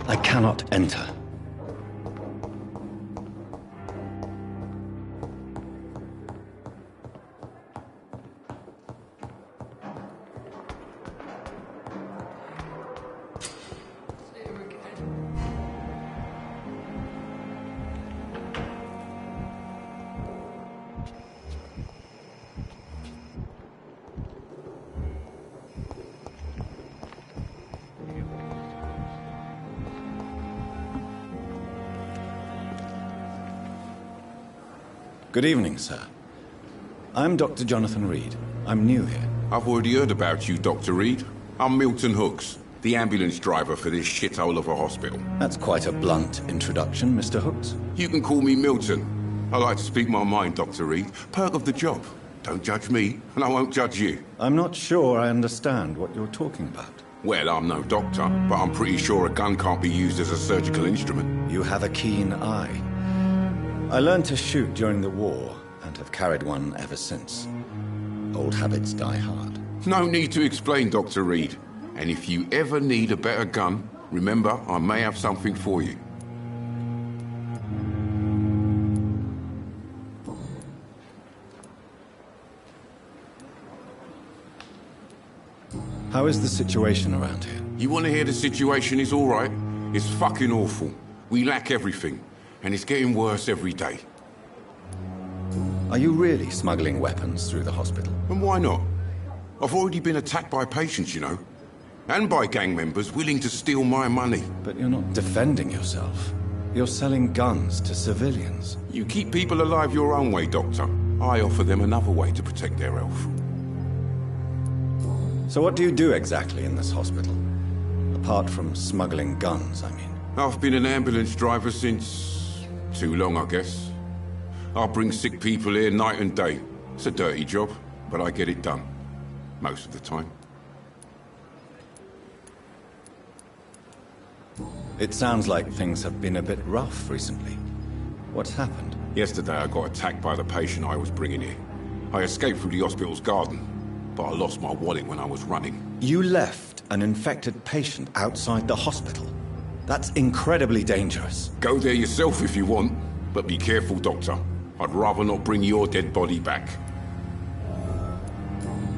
I cannot enter. Good evening, sir. I'm Dr. Jonathan Reed. I'm new here. I've already heard about you, Dr. Reed. I'm Milton Hooks, the ambulance driver for this shithole of a hospital. That's quite a blunt introduction, Mr. Hooks. You can call me Milton. I like to speak my mind, Dr. Reed. Perk of the job. Don't judge me, and I won't judge you. I'm not sure I understand what you're talking about. Well, I'm no doctor, but I'm pretty sure a gun can't be used as a surgical instrument. You have a keen eye. I learned to shoot during the war, and have carried one ever since. Old habits die hard. No need to explain, Dr. Reed. And if you ever need a better gun, remember, I may have something for you. How is the situation around here? You want to hear the situation is all right? It's fucking awful. We lack everything, and it's getting worse every day. Are you really smuggling weapons through the hospital? And why not? I've already been attacked by patients, you know. And by gang members willing to steal my money. But you're not defending yourself. You're selling guns to civilians. You keep people alive your own way, Doctor. I offer them another way to protect their health. So what do you do exactly in this hospital? Apart from smuggling guns, I mean. I've been an ambulance driver since... too long, I guess. I bring sick people here night and day. It's a dirty job, but I get it done. Most of the time. It sounds like things have been a bit rough recently. What's happened? Yesterday I got attacked by the patient I was bringing here. I escaped through the hospital's garden, but I lost my wallet when I was running. You left an infected patient outside the hospital? That's incredibly dangerous. Go there yourself if you want, but be careful, Doctor. I'd rather not bring your dead body back.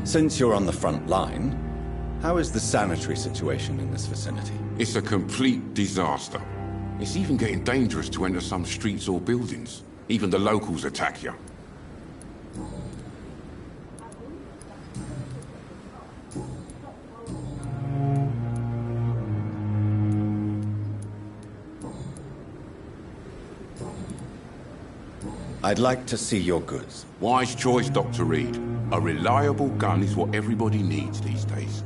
Since you're on the front line, how is the sanitary situation in this vicinity? It's a complete disaster. It's even getting dangerous to enter some streets or buildings. Even the locals attack you. I'd like to see your goods. Wise choice, Dr. Reed. A reliable gun is what everybody needs these days.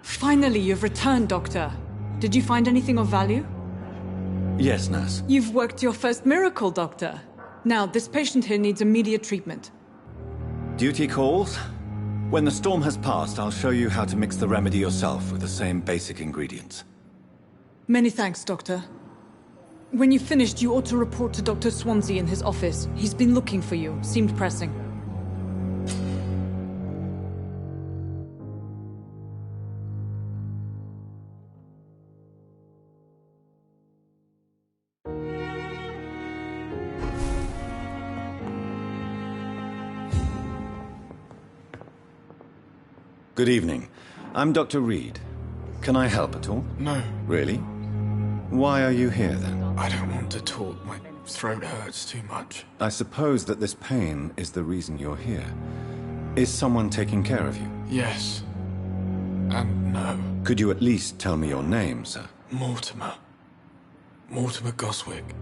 Finally, you've returned, Doctor. Did you find anything of value? Yes, nurse. You've worked your first miracle, Doctor. Now, this patient here needs immediate treatment. Duty calls? When the storm has passed, I'll show you how to mix the remedy yourself with the same basic ingredients. Many thanks, Doctor. When you've finished, you ought to report to Dr. Swansea in his office. He's been looking for you. Seemed pressing. Good evening. I'm Dr. Reed. Can I help at all? No, Really? Why are you here, then? I don't want to talk. My throat hurts too much. I suppose that this pain is the reason you're here. Is someone taking care of you? Yes. And no. Could you at least tell me your name, sir? Mortimer. Mortimer Goswick.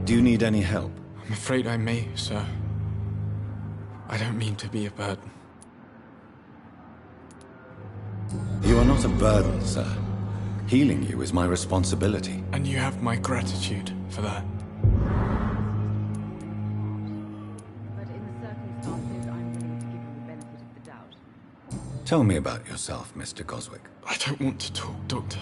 Do you need any help? I'm afraid I may, sir. I don't mean to be a burden. You are not a burden, sir. Healing you is my responsibility. And you have my gratitude for that. But in the circumstances, I'm willing to give you the benefit of the doubt. Tell me about yourself, Mr. Goswick. I don't want to talk, Doctor.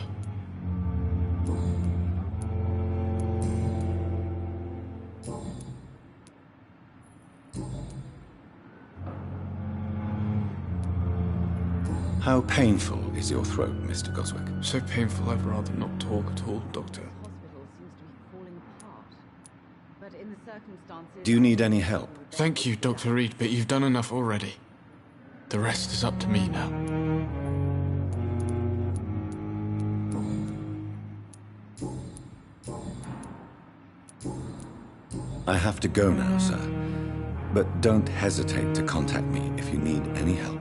How painful is your throat, Mr. Goswick? So painful I'd rather not talk at all, Doctor. Hospital seems to be falling apart. But in the circumstances... Do you need any help? Thank you, Dr. Reed, but you've done enough already. The rest is up to me now. I have to go now, sir. But don't hesitate to contact me if you need any help.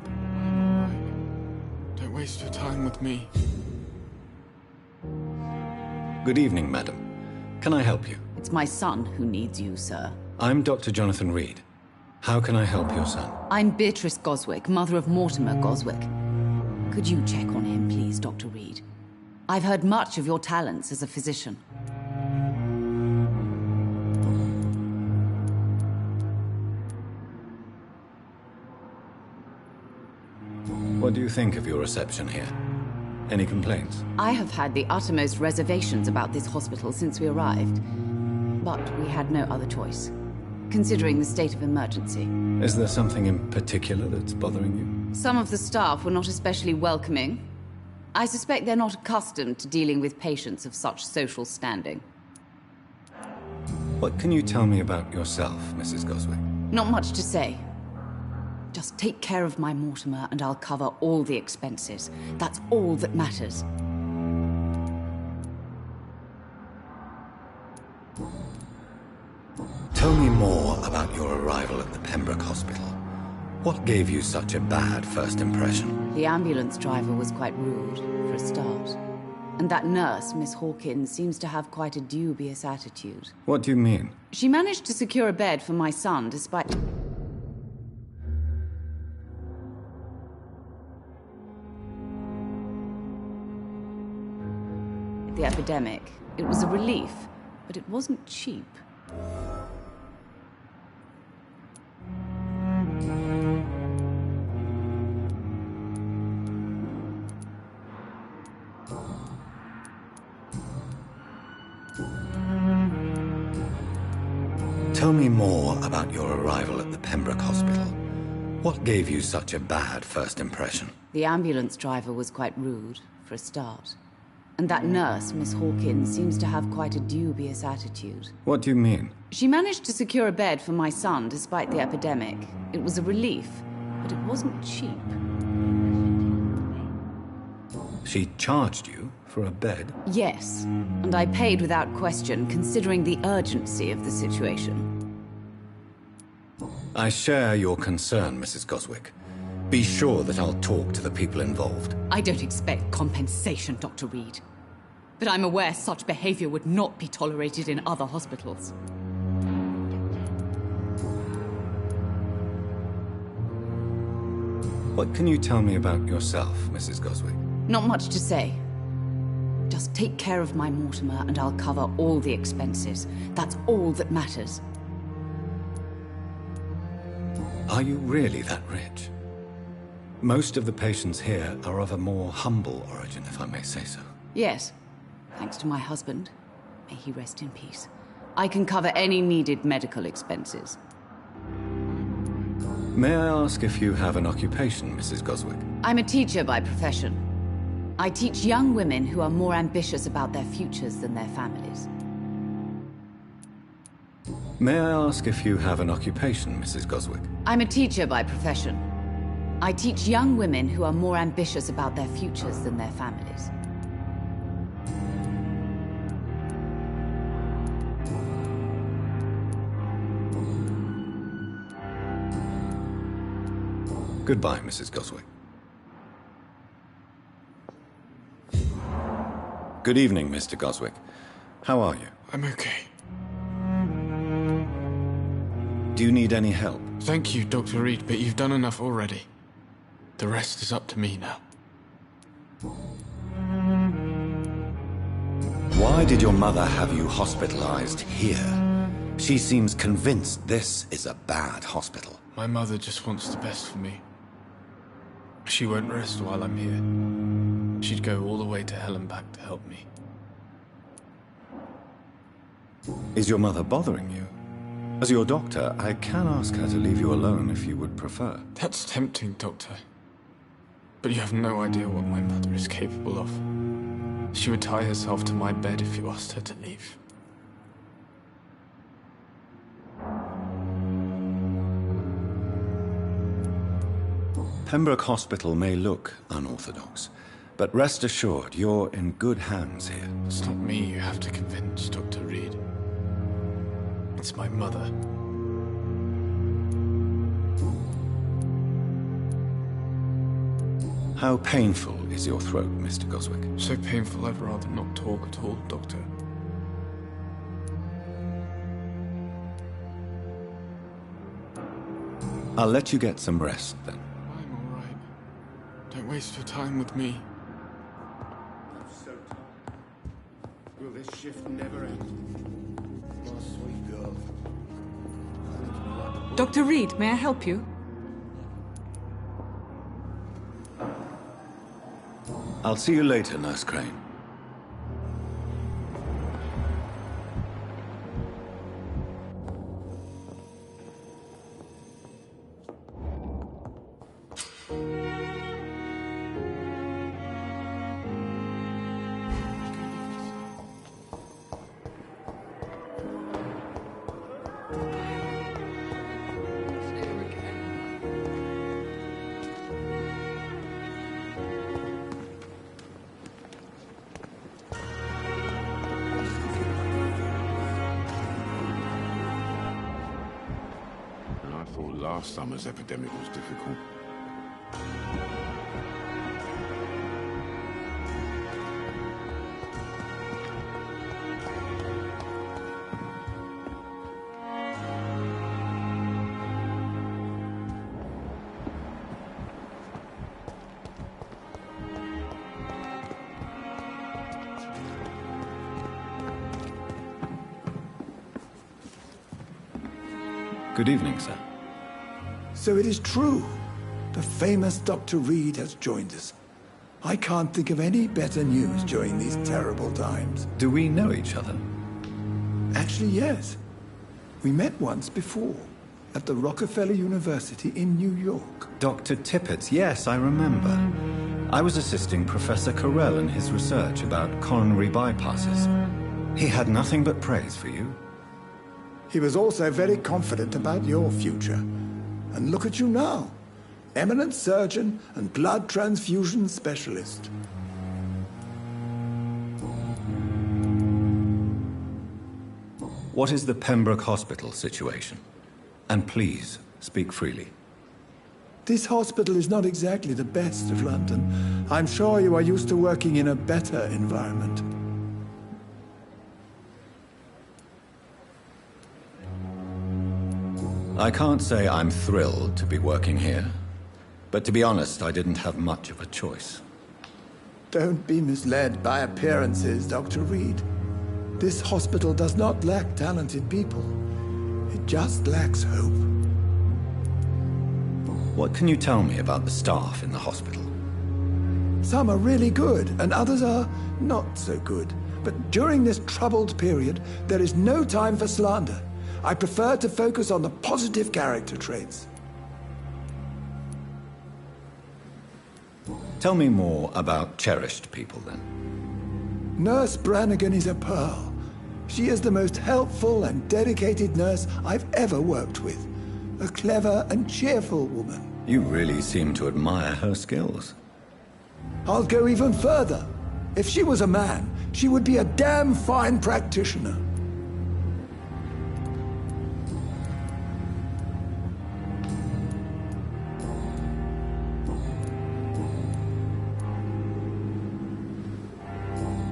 Don't waste your time with me. Good evening, madam. Can I help you? It's my son who needs you, sir. I'm Dr. Jonathan Reed. How can I help your son? I'm Beatrice Goswick, mother of Mortimer Goswick. Could you check on him, please, Dr. Reed? I've heard much of your talents as a physician. What do you think of your reception here? Any complaints? I have had the uttermost reservations about this hospital since we arrived. But we had no other choice, considering the state of emergency. Is there something in particular that's bothering you? Some of the staff were not especially welcoming. I suspect they're not accustomed to dealing with patients of such social standing. What can you tell me about yourself, Mrs. Goswick? Not much to say. Just take care of my Mortimer and I'll cover all the expenses. That's all that matters. Tell me more about your arrival at the Pembroke Hospital. What gave you such a bad first impression? The ambulance driver was quite rude, for a start. And that nurse, Miss Hawkins, seems to have quite a dubious attitude. What do you mean? She managed to secure a bed for my son despite... the epidemic. It was a relief, but it wasn't cheap. Tell me more about your arrival at the Pembroke Hospital. What gave you such a bad first impression? The ambulance driver was quite rude, for a start. And that nurse, Miss Hawkins, seems to have quite a dubious attitude. What do you mean? She managed to secure a bed for my son despite the epidemic. It was a relief, but it wasn't cheap. She charged you for a bed? Yes, and I paid without question, considering the urgency of the situation. I share your concern, Mrs. Goswick. Be sure that I'll talk to the people involved. I don't expect compensation, Dr. Reed. But I'm aware such behavior would not be tolerated in other hospitals. What can you tell me about yourself, Mrs. Goswick? Not much to say. Just take care of my Mortimer and I'll cover all the expenses. That's all that matters. Are you really that rich? Most of the patients here are of a more humble origin, if I may say so. Yes, thanks to my husband. May he rest in peace. I can cover any needed medical expenses. May I ask if you have an occupation, Mrs. Goswick? I'm a teacher by profession. I teach young women who are more ambitious about their futures than their families. May I ask if you have an occupation, Mrs. Goswick? I'm a teacher by profession. I teach young women who are more ambitious about their futures than their families. Goodbye, Mrs. Goswick. Good evening, Mr. Goswick. How are you? I'm okay. Do you need any help? Thank you, Dr. Reed, but you've done enough already. The rest is up to me now. Why did your mother have you hospitalized here? She seems convinced this is a bad hospital. My mother just wants the best for me. She won't rest while I'm here. She'd go all the way to hell and back to help me. Is your mother bothering you? As your doctor, I can ask her to leave you alone if you would prefer. That's tempting, Doctor. But you have no idea what my mother is capable of. She would tie herself to my bed if you asked her to leave. Pembroke Hospital may look unorthodox, but rest assured you're in good hands here. It's not me you have to convince, Dr. Reed. It's my mother. How painful is your throat, Mr. Goswick? So painful I'd rather not talk at all, Doctor. I'll let you get some rest, then. I'm all right. Don't waste your time with me. So tired. Will this shift never end? My sweet girl. Dr. Reed, may I help you? I'll see you later, Nurse Crane. Last summer's epidemic was difficult. Good evening, sir. So it is true. The famous Dr. Reed has joined us. I can't think of any better news during these terrible times. Do we know each other? Actually, yes. We met once before, at the Rockefeller University in New York. Dr. Tippett, yes, I remember. I was assisting Professor Carell in his research about coronary bypasses. He had nothing but praise for you. He was also very confident about your future. And look at you now. Eminent surgeon and blood transfusion specialist. What is the Pembroke Hospital situation? And please, speak freely. This hospital is not exactly the best of London. I'm sure you are used to working in a better environment. I can't say I'm thrilled to be working here, but to be honest, I didn't have much of a choice. Don't be misled by appearances, Dr. Reed. This hospital does not lack talented people. It just lacks hope. What can you tell me about the staff in the hospital? Some are really good, and others are not so good. But during this troubled period, there is no time for slander. I prefer to focus on the positive character traits. Tell me more about cherished people, then. Nurse Brannigan is a pearl. She is the most helpful and dedicated nurse I've ever worked with. A clever and cheerful woman. You really seem to admire her skills. I'll go even further. If she was a man, she would be a damn fine practitioner.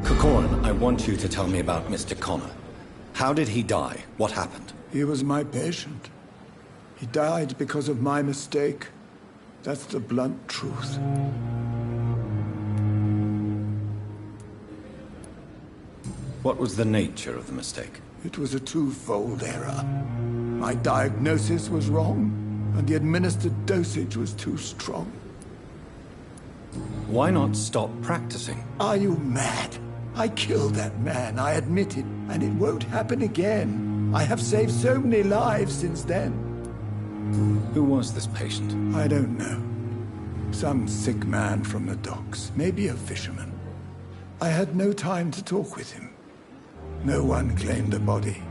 Corcoran, I want you to tell me about Mr. Connor. How did he die? What happened? He was my patient. He died because of my mistake. That's the blunt truth. What was the nature of the mistake? It was a twofold error. My diagnosis was wrong, and the administered dosage was too strong. Why not stop practicing? Are you mad? I killed that man, I admit it, and it won't happen again. I have saved so many lives since then. Who was this patient? I don't know. Some sick man from the docks, maybe a fisherman. I had no time to talk with him. No one claimed a body.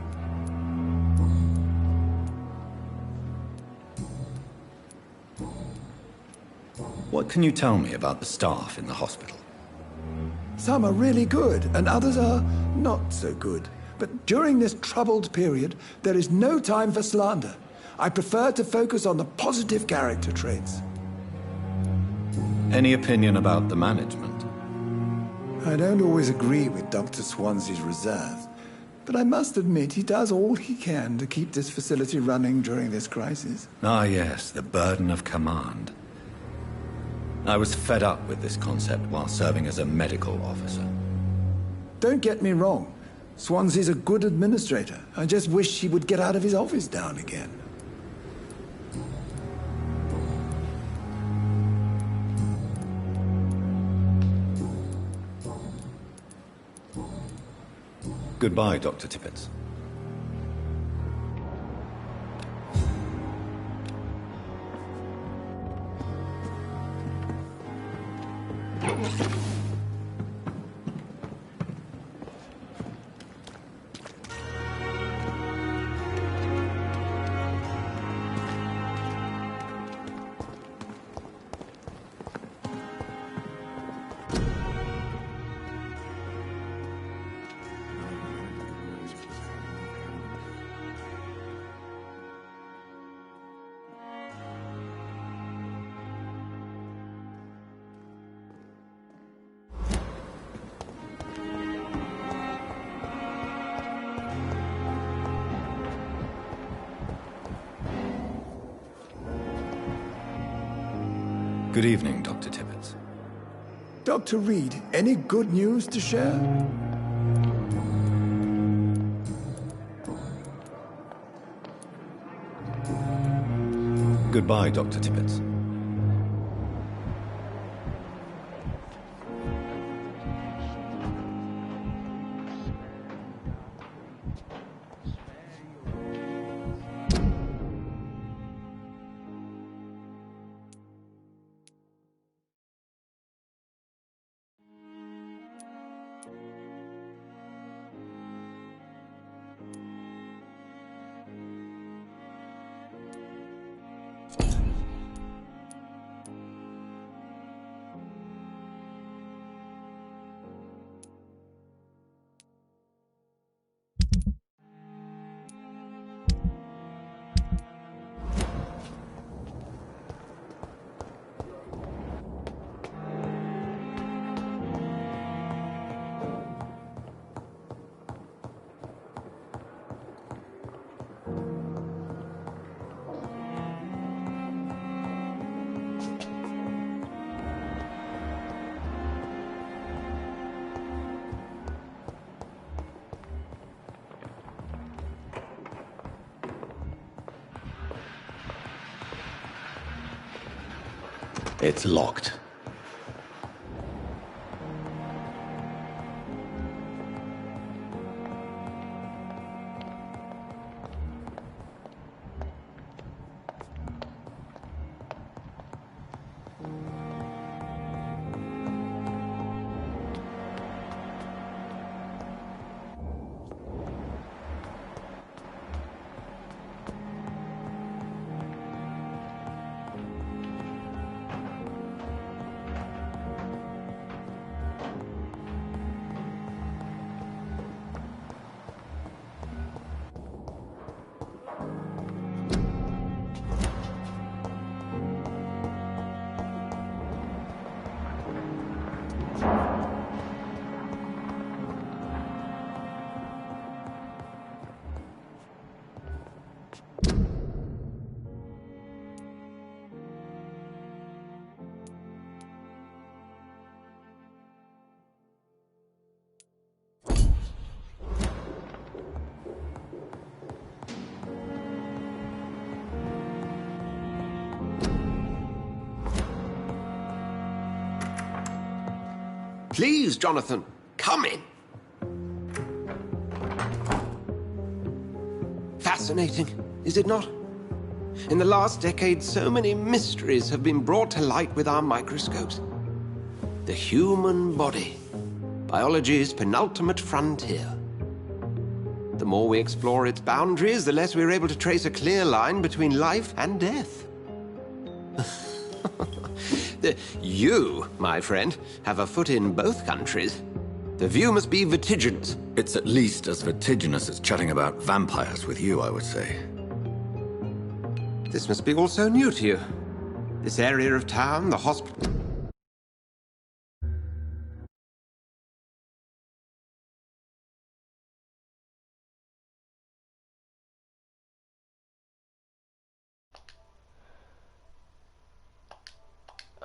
What can you tell me about the staff in the hospital? Some are really good, and others are not so good. But during this troubled period, there is no time for slander. I prefer to focus on the positive character traits. Any opinion about the management? I don't always agree with Dr. Swansea's reserve, but I must admit he does all he can to keep this facility running during this crisis. Ah, yes, the burden of command. I was fed up with this concept while serving as a medical officer. Don't get me wrong. Swansea's a good administrator. I just wish he would get out of his office now and again. Goodbye, Dr. Tippett. Good evening, Dr. Tippett. Dr. Reed, any good news to share? Goodbye, Dr. Tippett. It's locked. Please, Jonathan, come in. Fascinating, is it not? In the last decade, so many mysteries have been brought to light with our microscopes. The human body, biology's penultimate frontier. The more we explore its boundaries, the less we're able to trace a clear line between life and death. You, my friend, have a foot in both countries. The view must be vertiginous. It's at least as vertiginous as chatting about vampires with you, I would say. This must be all so new to you. This area of town, the hospital...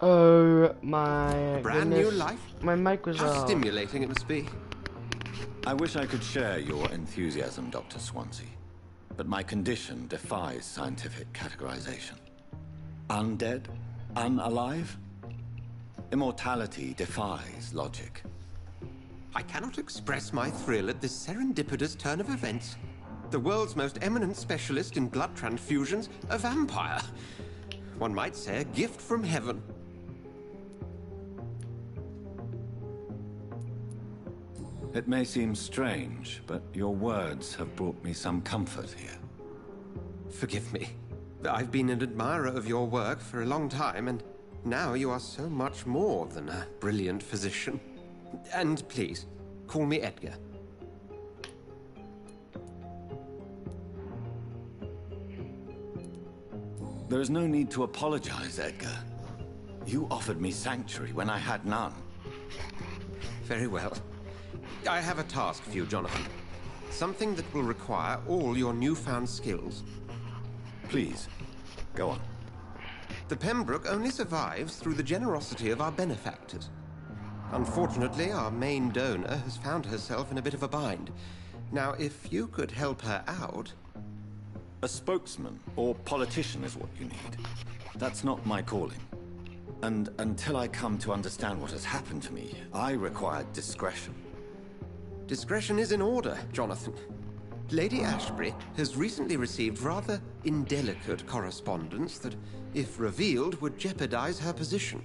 Oh my Brand goodness. new life? My mic was How off. stimulating it must be. I wish I could share your enthusiasm, Dr. Swansea, but my condition defies scientific categorization. Undead? Unalive? Immortality defies logic. I cannot express my thrill at this serendipitous turn of events. The world's most eminent specialist in blood transfusions, a vampire. One might say a gift from heaven. It may seem strange, but your words have brought me some comfort here. Forgive me. I've been an admirer of your work for a long time, and now you are so much more than a brilliant physician. And please, call me Edgar. There is no need to apologize, Edgar. You offered me sanctuary when I had none. Very well. I have a task for you, Jonathan. Something that will require all your newfound skills. Please, go on. The Pembroke only survives through the generosity of our benefactors. Unfortunately, our main donor has found herself in a bit of a bind. Now, if you could help her out... A spokesman or politician is what you need. That's not my calling. And until I come to understand what has happened to me, I require discretion. Discretion is in order, Jonathan. Lady Ashbury has recently received rather indelicate correspondence that, if revealed, would jeopardize her position.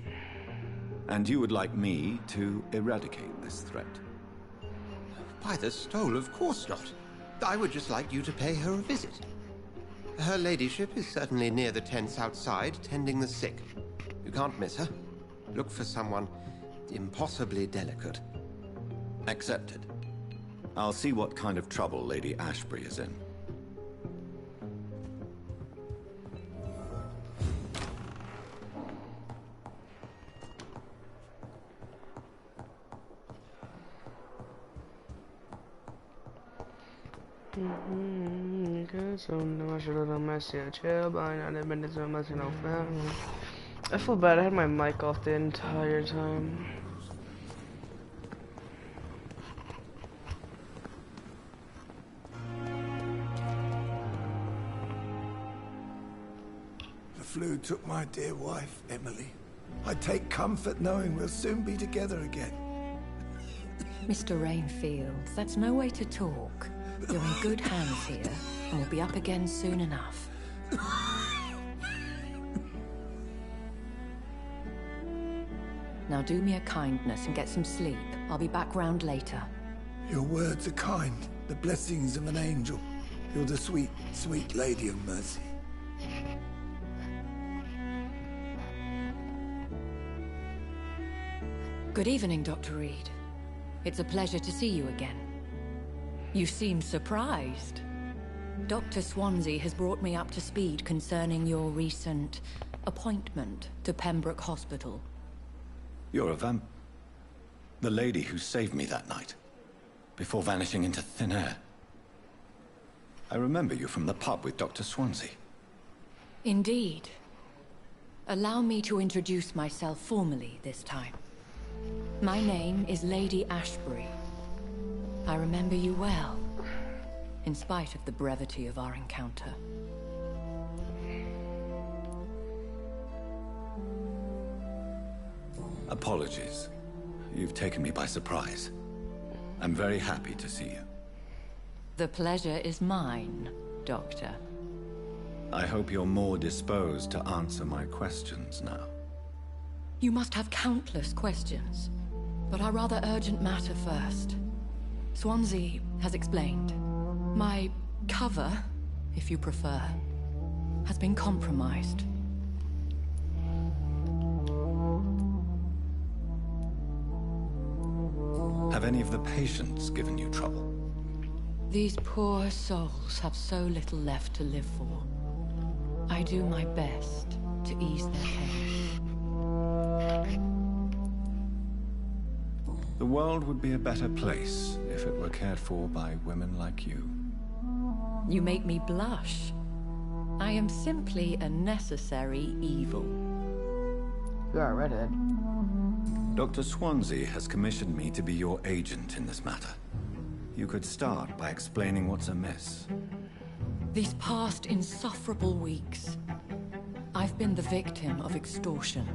And you would like me to eradicate this threat? By the stole, of course not. I would just like you to pay her a visit. Her ladyship is certainly near the tents outside, tending the sick. You can't miss her. Look for someone impossibly delicate. Accepted. I'll see what kind of trouble Lady Ashbury is in. I feel bad, I had my mic off the entire time. The flu took my dear wife, Emily. I take comfort knowing we'll soon be together again. Mr. Rainfield, that's no way to talk. You're in good hands here, and we'll be up again soon enough. Now do me a kindness and get some sleep. I'll be back round later. Your words are kind, the blessings of an angel. You're the sweet, sweet Lady of Mercy. Good evening, Dr. Reed. It's a pleasure to see you again. You seem surprised. Dr. Swansea has brought me up to speed concerning your recent appointment to Pembroke Hospital. You're a the lady who saved me that night, before vanishing into thin air. I remember you from the pub with Dr. Swansea. Indeed. Allow me to introduce myself formally this time. My name is Lady Ashbury. I remember you well, in spite of the brevity of our encounter. Apologies. You've taken me by surprise. I'm very happy to see you. The pleasure is mine, Doctor. I hope you're more disposed to answer my questions now. You must have countless questions, but our rather urgent matter first. Swansea has explained. My cover, if you prefer, has been compromised. Have any of the patients given you trouble? These poor souls have so little left to live for. I do my best to ease their pain. The world would be a better place if it were cared for by women like you. You make me blush. I am simply a necessary evil. You are a redhead. Dr. Swansea has commissioned me to be your agent in this matter. You could start by explaining what's amiss. These past insufferable weeks, I've been the victim of extortion.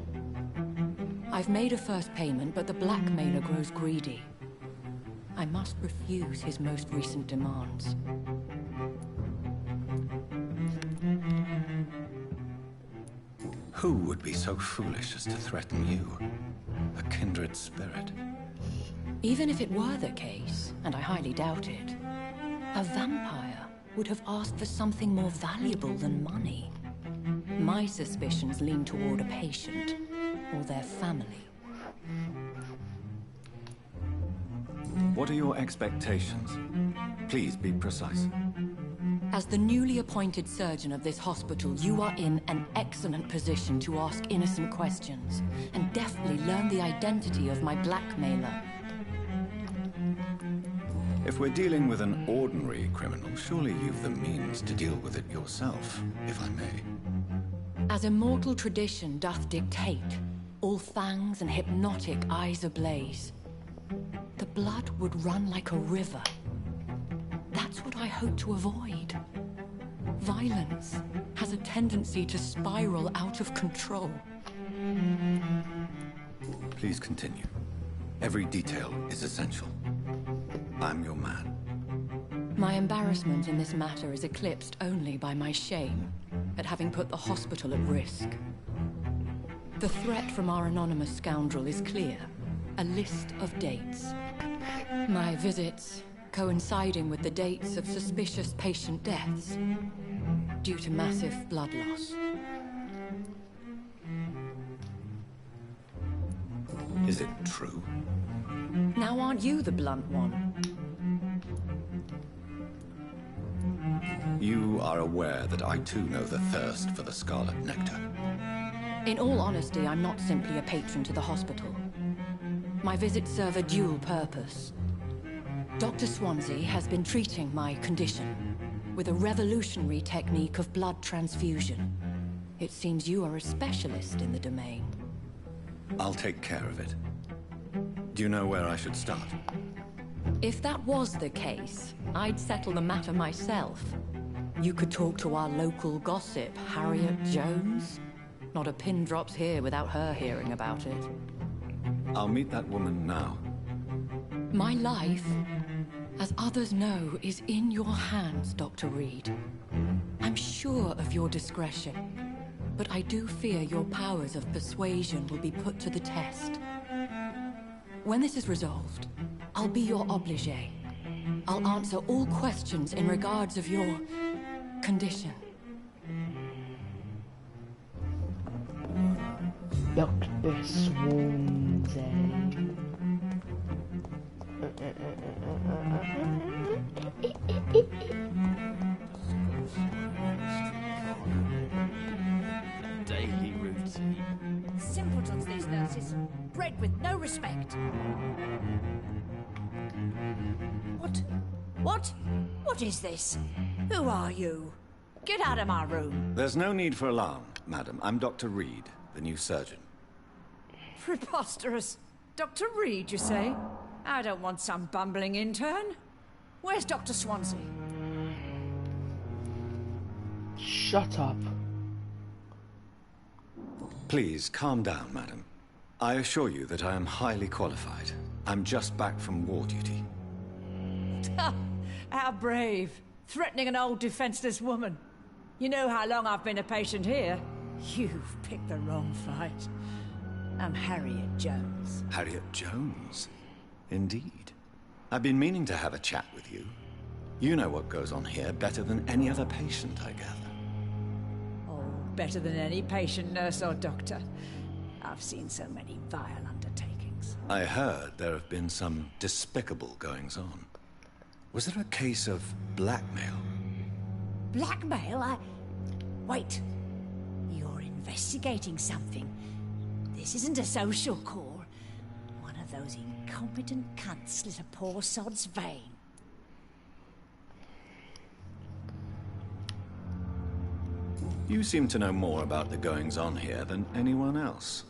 I've made a first payment, but the blackmailer grows greedy. I must refuse his most recent demands. Who would be so foolish as to threaten you? A kindred spirit. Even if it were the case, and I highly doubt it, a vampire would have asked for something more valuable than money. My suspicions lean toward a patient, or their family. What are your expectations? Please be precise. As the newly appointed surgeon of this hospital, you are in an excellent position to ask innocent questions, and deftly learn the identity of my blackmailer. If we're dealing with an ordinary criminal, surely you've the means to deal with it yourself, if I may. As immortal tradition doth dictate, all fangs and hypnotic eyes ablaze, the blood would run like a river. That's what I hope to avoid. Violence has a tendency to spiral out of control. Please continue. Every detail is essential. I'm your man. My embarrassment in this matter is eclipsed only by my shame at having put the hospital at risk. The threat from our anonymous scoundrel is clear. A list of dates. My visits coinciding with the dates of suspicious patient deaths due to massive blood loss. Is it true? Now aren't you the blunt one? You are aware that I too know the thirst for the scarlet nectar. In all honesty, I'm not simply a patron to the hospital. My visits serve a dual purpose. Dr. Swansea has been treating my condition with a revolutionary technique of blood transfusion. It seems you are a specialist in the domain. I'll take care of it. Do you know where I should start? If that was the case, I'd settle the matter myself. You could talk to our local gossip, Harriet Jones. Not a pin drops here without her hearing about it. I'll meet that woman now. My life, as others know, is in your hands, Dr. Reed. I'm sure of your discretion, but I do fear your powers of persuasion will be put to the test. When this is resolved, I'll be your obligé. I'll answer all questions in regards of your condition. Dr. Swansea. Daily routine. Simpletons, these nurses. Bred with no respect. What? What? What is this? Who are you? Get out of my room. There's no need for alarm, madam. I'm Dr. Reed, the new surgeon. Preposterous. Dr. Reed, you say? I don't want some bumbling intern. Where's Dr. Swansea? Shut up. Please, calm down, madam. I assure you that I am highly qualified. I'm just back from war duty. How brave. Threatening an old defenseless woman. You know how long I've been a patient here? You've picked the wrong fight. I'm Harriet Jones. Harriet Jones? Indeed. I've been meaning to have a chat with you. You know what goes on here better than any other patient, I gather. Oh, better than any patient, nurse or doctor. I've seen so many vile undertakings. I heard there have been some despicable goings-on. Was there a case of blackmail? Blackmail? Wait. You're investigating something. This isn't a social call. One of those incompetent cunts slit a poor sod's vein. You seem to know more about the goings-on here than anyone else.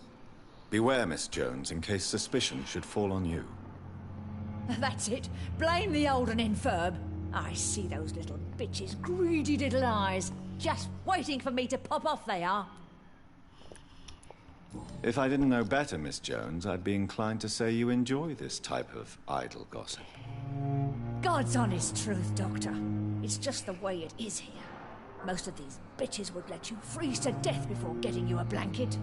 Beware, Miss Jones, in case suspicion should fall on you. That's it. Blame the old and infirm. I see those little bitches' greedy little eyes. Just waiting for me to pop off, they are. If I didn't know better, Miss Jones, I'd be inclined to say you enjoy this type of idle gossip. God's honest truth, Doctor. It's just the way it is here. Most of these bitches would let you freeze to death before getting you a blanket.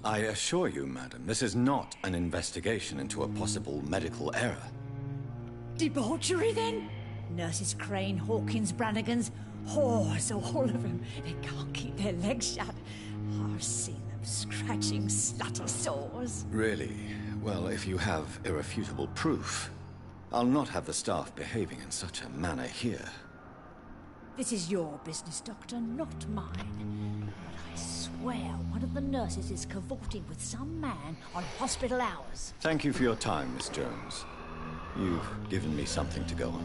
I assure you, madam, this is not an investigation into a possible medical error. Debauchery, then? Nurses Crane, Hawkins, Brannigans, whores, all of them. They can't keep their legs shut. I've seen them scratching slutty sores. Really? Well, if you have irrefutable proof, I'll not have the staff behaving in such a manner here. This is your business, Doctor, not mine. But I swear one of the nurses is cavorting with some man on hospital hours. Thank you for your time, Miss Jones. You've given me something to go on.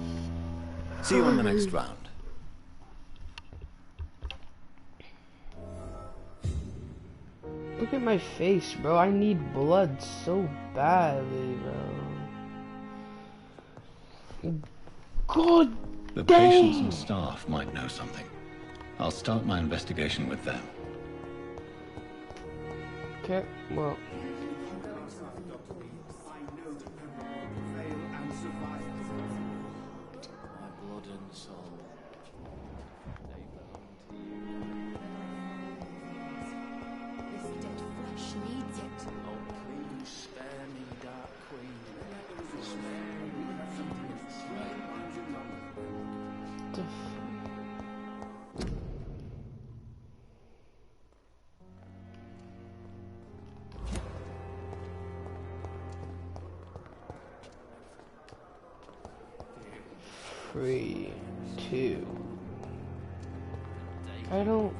See you on the next round. Look at my face, bro. I need blood so badly, bro. God The dang. patients and staff might know something. I'll start my investigation with them. Okay, well. Three, two. I don't.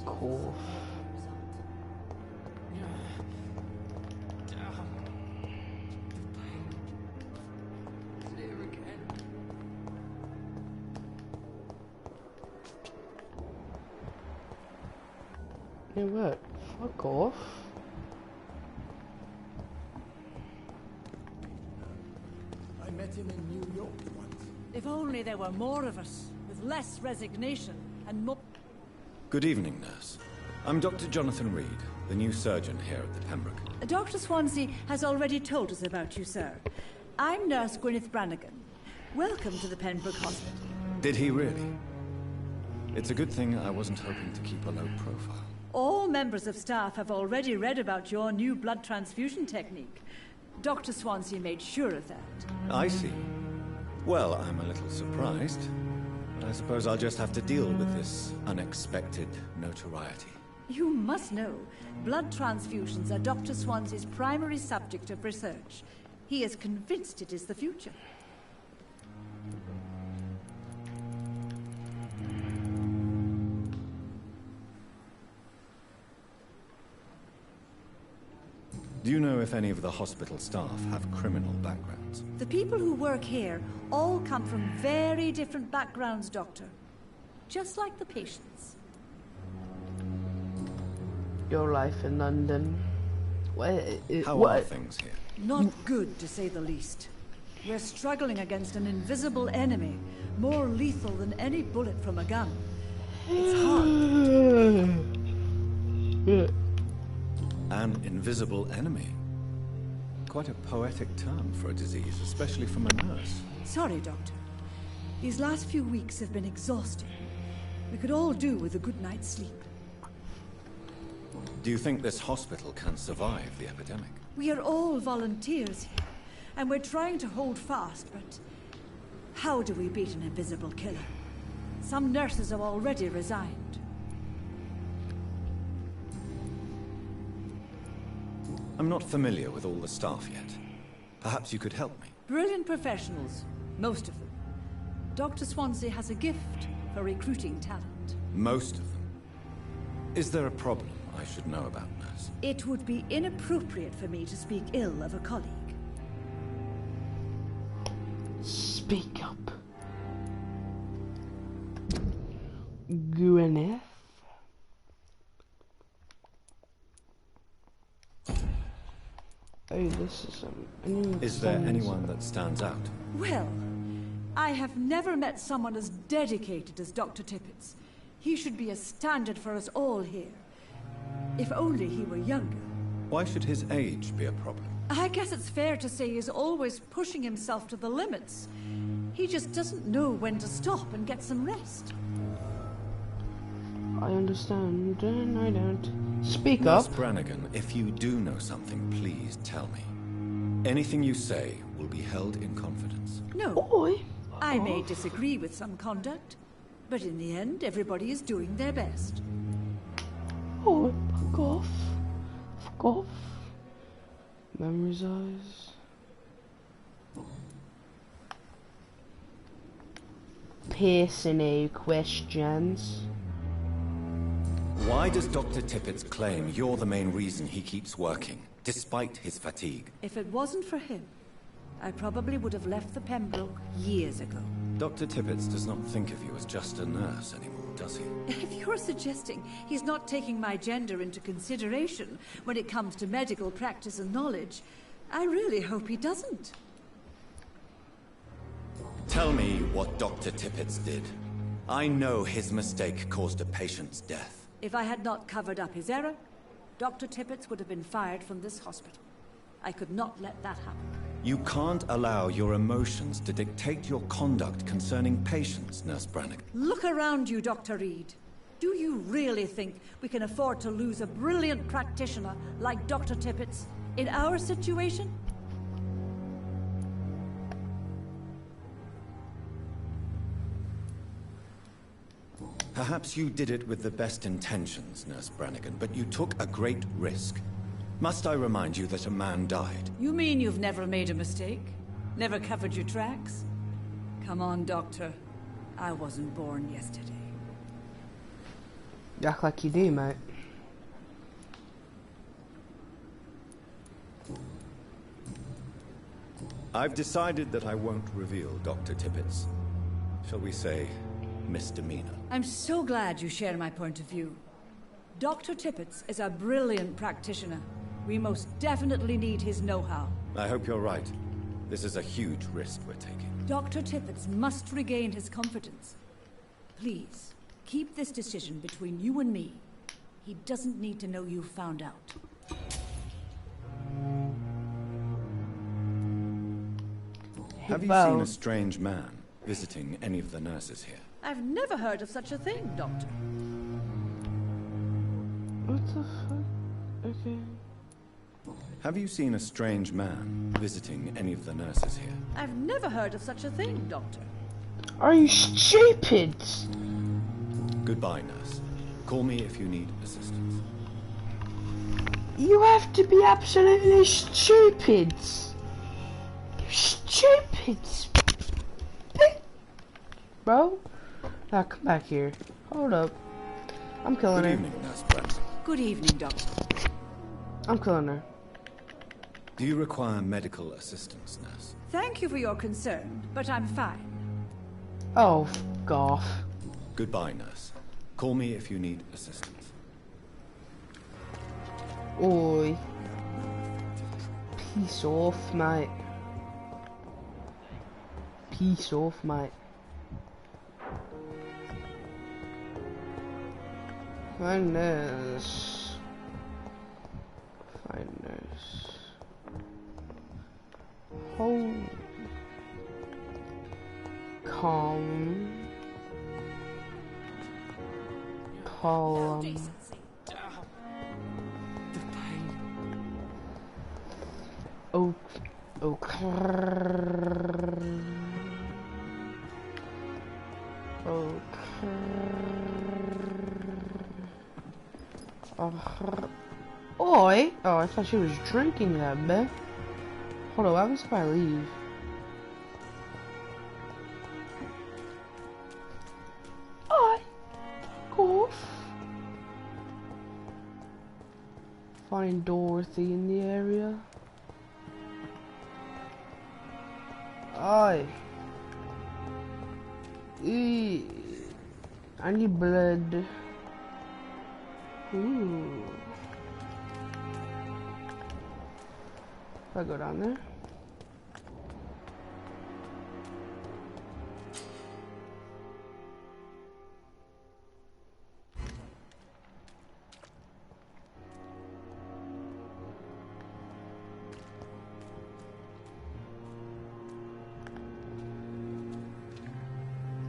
Cool. You know what? Fuck off. I met him in New York once. If only there were more of us, with less resignation and more... Good evening, nurse. I'm Dr. Jonathan Reed, the new surgeon here at the Pembroke. Dr. Swansea has already told us about you, sir. I'm Nurse Gwyneth Brannigan. Welcome to the Pembroke Hospital. Did he really? It's a good thing I wasn't hoping to keep a low profile. All members of staff have already read about your new blood transfusion technique. Dr. Swansea made sure of that. I see. Well, I'm a little surprised, but I suppose I'll just have to deal with this unexpected notoriety. You must know, blood transfusions are Dr. Swansea's primary subject of research. He is convinced it is the future. Do you know if any of the hospital staff have criminal backgrounds? The people who work here all come from very different backgrounds, Doctor. Just like the patients. Your life in London. How are things here? Not good, to say the least. We're struggling against an invisible enemy, more lethal than any bullet from a gun. It's hard. An invisible enemy? Quite a poetic term for a disease, especially from a nurse. Sorry, Doctor. These last few weeks have been exhausting. We could all do with a good night's sleep. Do you think this hospital can survive the epidemic? We are all volunteers here, and we're trying to hold fast, but how do we beat an invisible killer? Some nurses have already resigned. I'm not familiar with all the staff yet. Perhaps you could help me. Brilliant professionals, most of them. Dr. Swansea has a gift for recruiting talent. Most of them? Is there a problem I should know about, nurse? It would be inappropriate for me to speak ill of a colleague. Speak up. Gwyneth. Oh, this is Is there anyone that stands out? Well, I have never met someone as dedicated as Dr. Tippets. He should be a standard for us all here. If only he were younger. Why should his age be a problem? I guess it's fair to say he's always pushing himself to the limits. He just doesn't know when to stop and get some rest. I understand, and I don't. Speak Nurse up. Brannigan, if you do know something, please tell me. Anything you say will be held in confidence. No. Boy. I may disagree with some conduct, but in the end, everybody is doing their best. Oh, fuck off. Fuck off. Memories eyes. Personal questions. Why does Dr. Tippets claim you're the main reason he keeps working, despite his fatigue? If it wasn't for him, I probably would have left the Pembroke years ago. Dr. Tippets does not think of you as just a nurse anymore, does he? If you're suggesting he's not taking my gender into consideration when it comes to medical practice and knowledge, I really hope he doesn't. Tell me what Dr. Tippets did. I know his mistake caused a patient's death. If I had not covered up his error, Dr. Tippets would have been fired from this hospital. I could not let that happen. You can't allow your emotions to dictate your conduct concerning patients, Nurse Brannigan. Look around you, Dr. Reed. Do you really think we can afford to lose a brilliant practitioner like Dr. Tippets in our situation? Perhaps you did it with the best intentions, Nurse Brannigan, but you took a great risk. Must I remind you that a man died? You mean you've never made a mistake? Never covered your tracks? Come on, Doctor. I wasn't born yesterday. You act like you do, mate. I've decided that I won't reveal Dr. Tippets. Shall we say, misdemeanor. I'm so glad you share my point of view. Dr. Tippets is a brilliant practitioner. We most definitely need his know-how. I hope you're right. This is a huge risk we're taking. Dr. Tippets must regain his confidence. Please, keep this decision between you and me. He doesn't need to know you found out. Have you seen a strange man visiting any of the nurses here? I've never heard of such a thing, Doctor. What the fuck? Okay. Have you seen a strange man visiting any of the nurses here? I've never heard of such a thing, Doctor. Are you stupid? Goodbye, nurse. Call me if you need assistance. You have to be absolutely stupid. Stupid. Bro? Now come back here. Hold up. I'm killing her. Good evening, Nurse Brent. Good evening, Doctor. I'm killing her. Do you require medical assistance, nurse? Thank you for your concern, but I'm fine. Oh, f*** off. Goodbye, nurse. Call me if you need assistance. Oi. Peace off, mate. Peace off, mate. Find this. Find this. Hold. Calm. Column. Oh. Okay. Oi! Oh, I thought she was drinking that bit. Hold on, what happens if I leave? Oi! Fuck off. Find Dorothy in the area. Oi! Eee. I need blood. Ooh. If I go down there.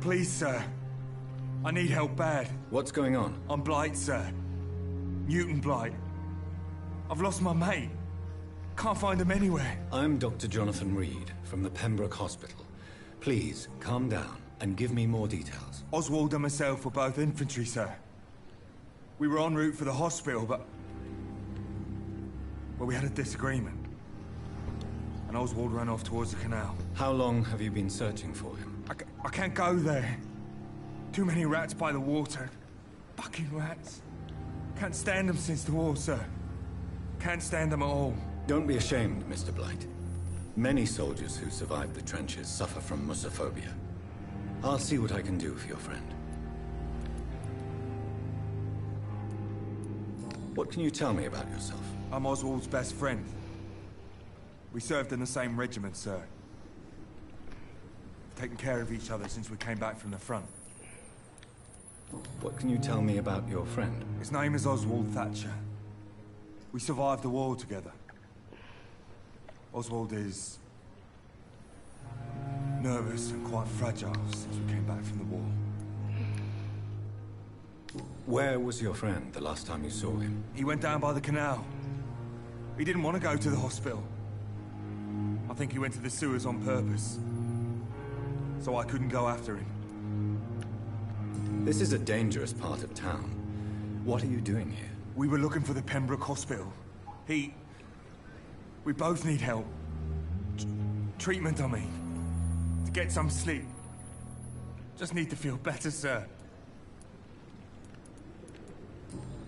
Please, sir. I need help bad. What's going on? I'm Blight, sir. Newton Blight. I've lost my mate. Can't find him anywhere. I'm Dr. Jonathan Reed from the Pembroke Hospital. Please, calm down and give me more details. Oswald and myself were both infantry, sir. We were en route for the hospital, but... well, we had a disagreement. And Oswald ran off towards the canal. How long have you been searching for him? I can't go there. Too many rats by the water. Fucking rats. Can't stand them since the war, sir. Can't stand them at all. Don't be ashamed, Mr. Blight. Many soldiers who survived the trenches suffer from musophobia. I'll see what I can do for your friend. What can you tell me about yourself? I'm Oswald's best friend. We served in the same regiment, sir. We've taken care of each other since we came back from the front. What can you tell me about your friend? His name is Oswald Thatcher. We survived the war together. Oswald is... nervous and quite fragile since we came back from the war. Where was your friend the last time you saw him? He went down by the canal. He didn't want to go to the hospital. I think he went to the sewers on purpose. So I couldn't go after him. This is a dangerous part of town. What are you doing here? We were looking for the Pembroke Hospital. We both need help. Treatment, I mean. To get some sleep. Just need to feel better, sir.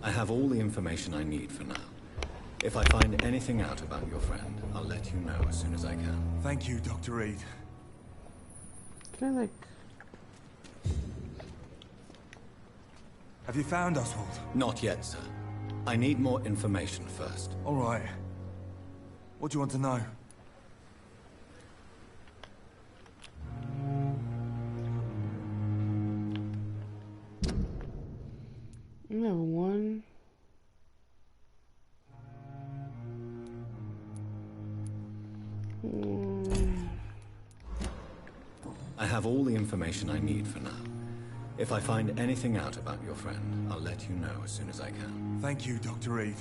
I have all the information I need for now. If I find anything out about your friend, I'll let you know as soon as I can. Thank you, Dr. Reed. Can I, like... Have you found Oswald? Not yet, sir. I need more information first. All right. What do you want to know? Number one. I have all the information I need for now. If I find anything out about your friend, I'll let you know as soon as I can. Thank you, Dr. Reed.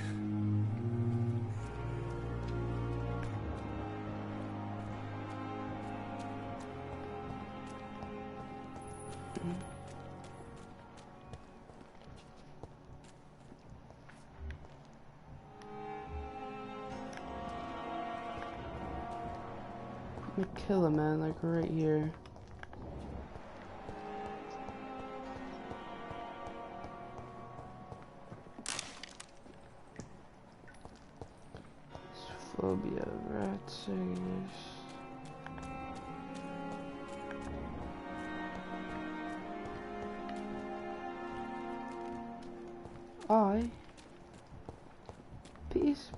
I'm gonna kill a man, like right here. Phobia, rats,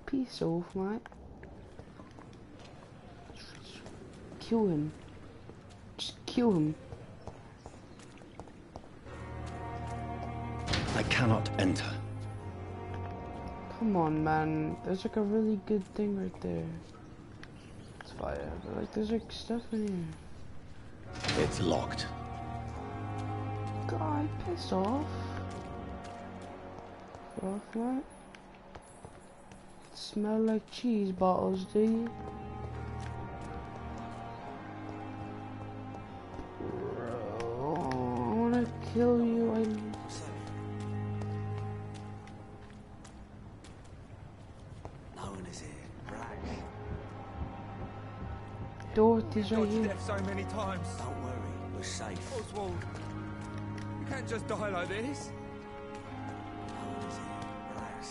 peace off, mate. kill him. Just kill him. I cannot enter. Come on, man. There's like a really good thing right there. It's fire, but like there's like stuff in here. It's locked. God, piss off. Off, right? Smell like cheese bottles, do you? Bro, I wanna kill you. No one is here. Relax. Dorothy's right Got to here. death so many times. Don't worry, we're safe. Oswald, you can't just die like this. No one is here. Relax.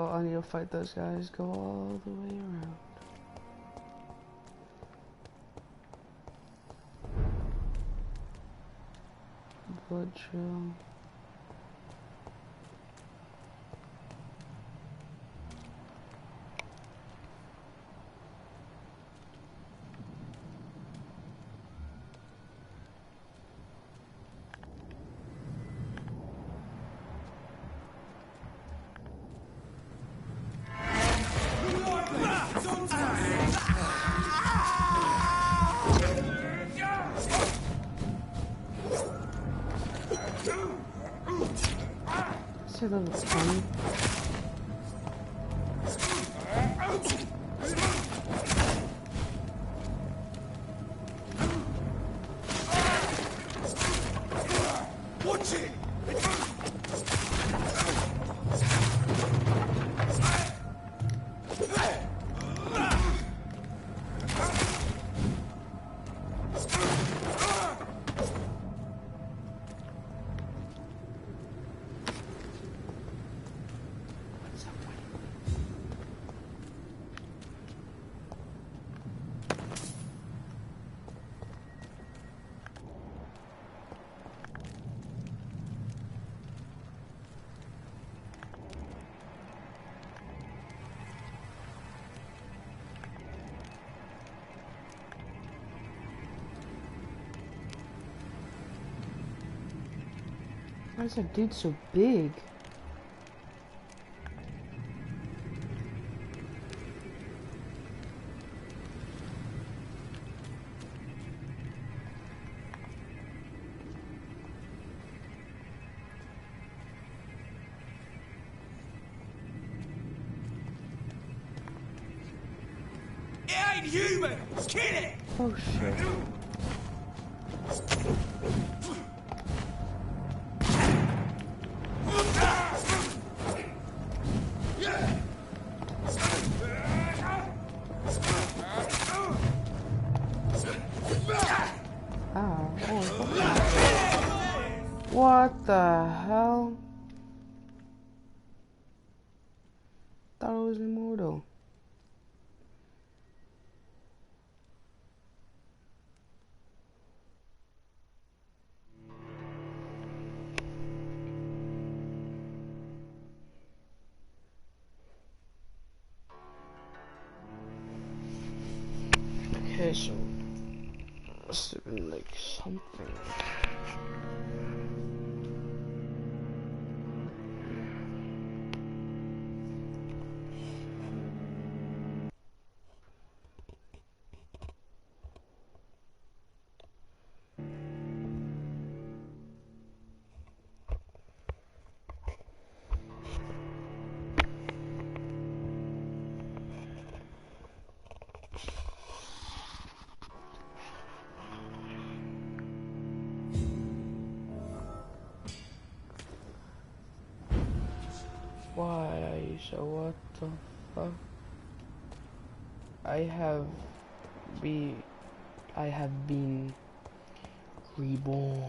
I need to fight those guys. Go all the way around. Blood trail. Say that was funny. Watch it! Why is that dude so big? It ain't human! Kill it! Oh shit. What the hell? Thought it was immortal. Okay, so must have been like something. Why? So what the fuck? I have been reborn.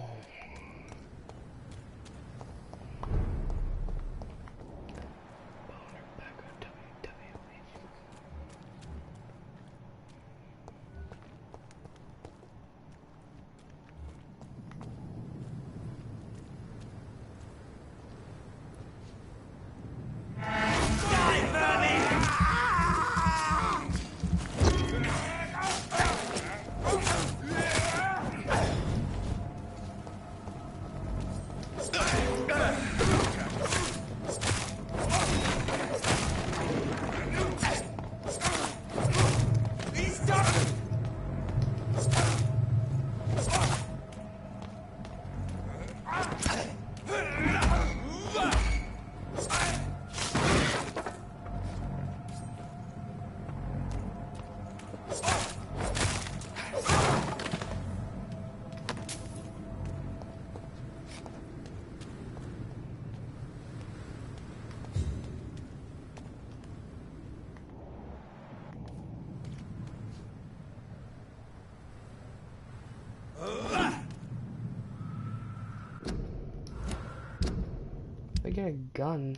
I get a gun.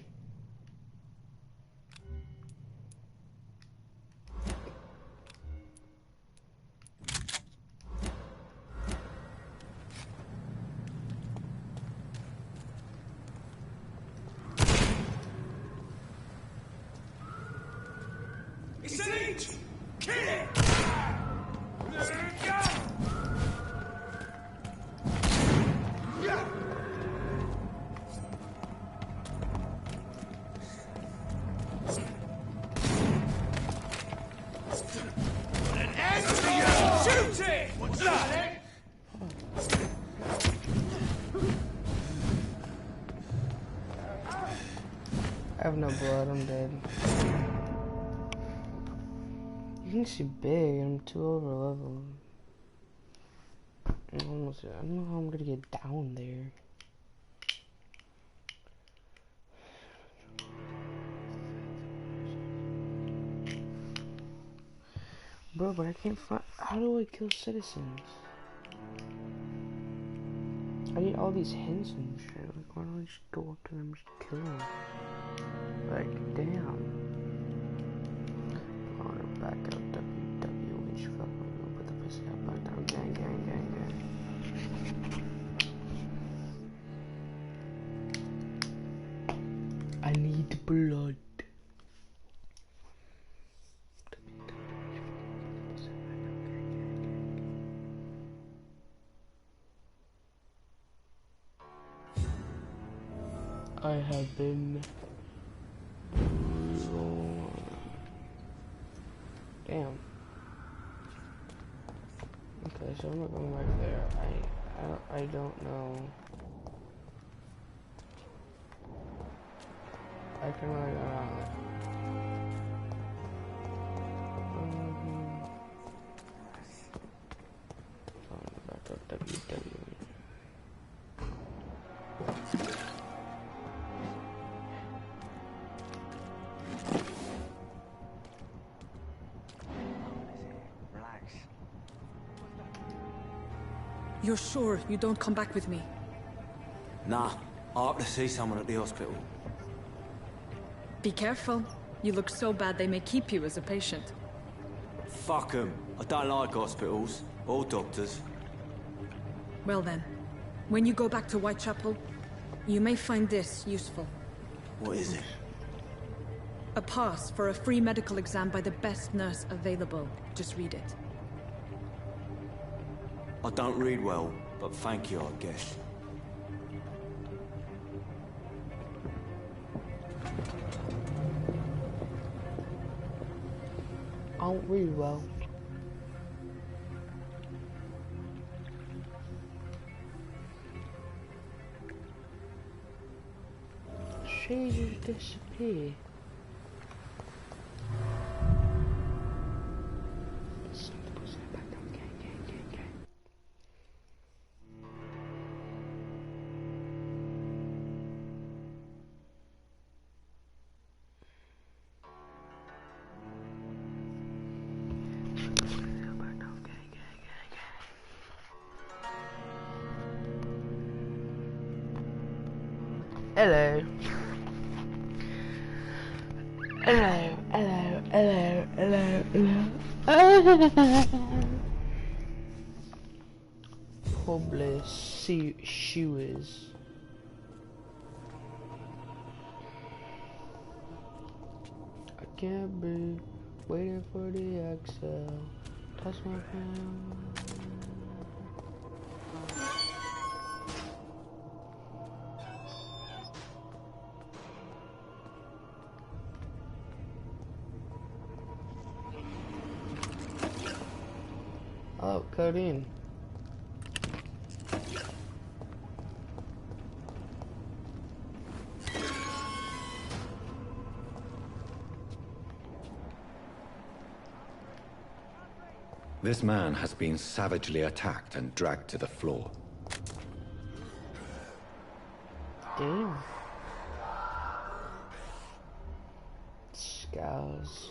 It's an inch! Kill it! I have no blood, I'm dead. You think she's big, I'm too over leveled. I don't know how I'm gonna get down there. Bro, but I can't find. How do I kill citizens? I need all these hints and shit. Like, why don't I just go up to them and just kill them? Like, damn. I want to back out WWH. Fuck, I'm gonna put the pussy out back down. Gang, gang, gang, gang. I need blood. I have been damn. Okay, so I'm not going back there. I don't know. I can really go around it. Back up WW. You're sure you don't come back with me? Nah, I have to see someone at the hospital. Be careful. You look so bad they may keep you as a patient. Fuck 'em. I don't like hospitals or doctors. Well then, when you go back to Whitechapel, you may find this useful. What is it? A pass for a free medical exam by the best nurse available. Just read it. I don't read well, but thank you, I guess. I don't read well. She just disappeared. Hello. Hello, hello, hello, hello, hello. Probably shoes. I can't be waiting for the exhale. Touch my hand. Oh, codeine. This man has been savagely attacked and dragged to the floor. Damn. Scars.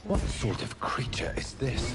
What sort of creature is this?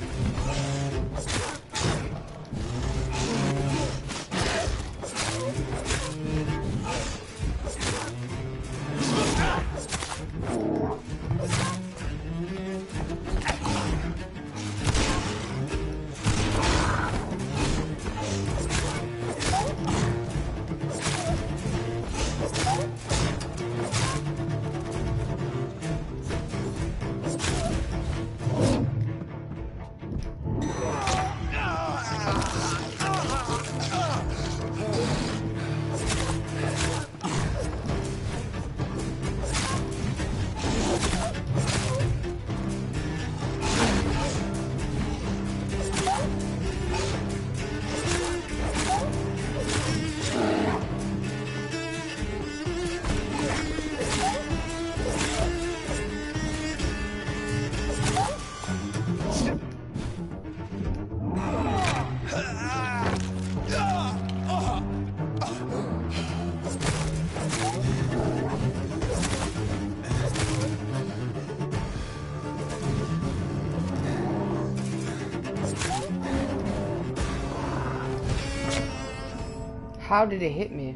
How did it hit me?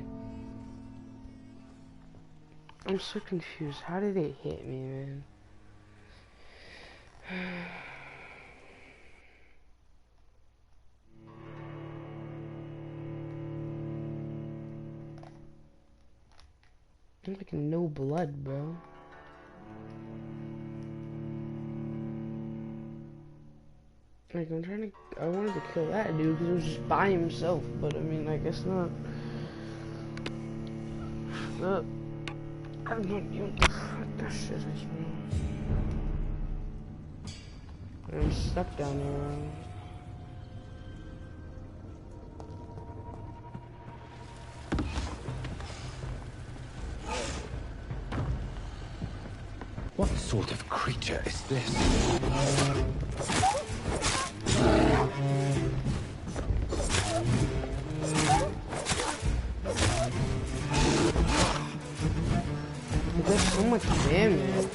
I'm so confused. How did it hit me, man? I'm like no blood, bro. Like I wanted to kill that dude because it was just by himself, but I mean, I guess not. I don't know what the fuck that shit is, bro. I'm stuck down there. What sort of creature is this? There's so much damage.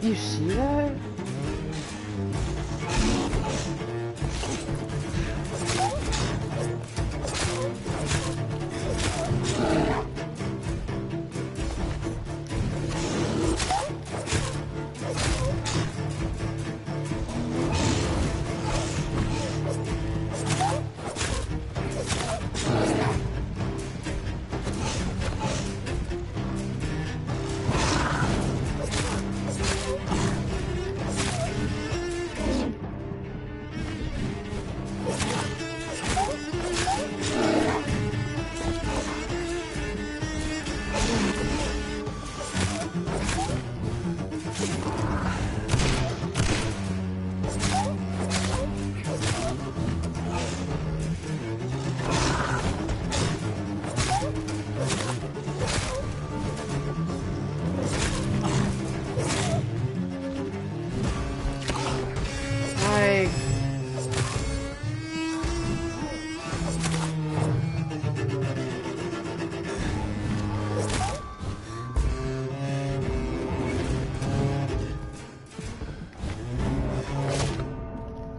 You see that?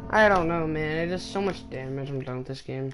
I don't know, man. It does so much damage. I'm done with this game.